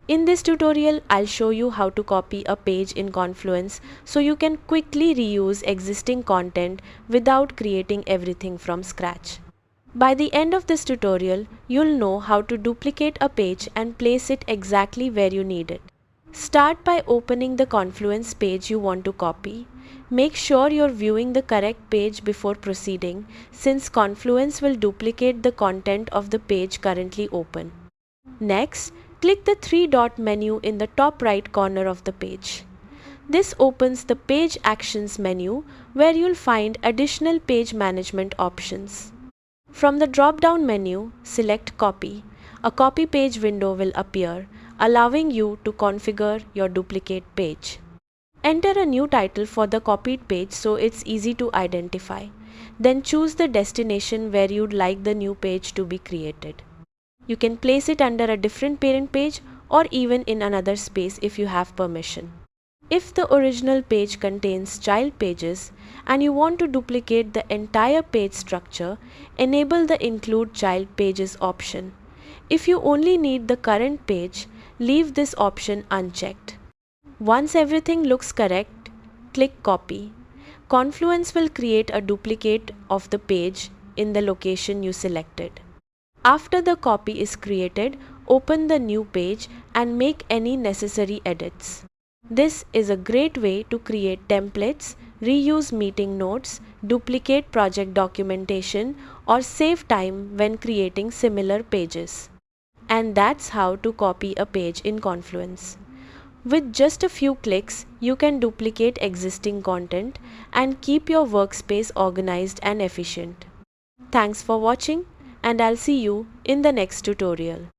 In this tutorial, I'll show you how to copy a page in Confluence so you can quickly reuse existing content without creating everything from scratch. By the end of this tutorial, you'll know how to duplicate a page and place it exactly where you need it. Start by opening the Confluence page you want to copy. Make sure you're viewing the correct page before proceeding, since Confluence will duplicate the content of the page currently open. Next, click the three-dot menu in the top right corner of the page. This opens the Page Actions menu, where you'll find additional page management options. From the drop-down menu, select Copy. A copy page window will appear, allowing you to configure your duplicate page. Enter a new title for the copied page so it's easy to identify. Then choose the destination where you'd like the new page to be created. You can place it under a different parent page or even in another space if you have permission. If the original page contains child pages and you want to duplicate the entire page structure, enable the Include Child Pages option. If you only need the current page, leave this option unchecked. Once everything looks correct, click Copy. Confluence will create a duplicate of the page in the location you selected. After the copy is created, open the new page and make any necessary edits. This is a great way to create templates, reuse meeting notes, duplicate project documentation, or save time when creating similar pages. And that's how to copy a page in Confluence. With just a few clicks, you can duplicate existing content and keep your workspace organized and efficient. Thanks for watching, and I'll see you in the next tutorial.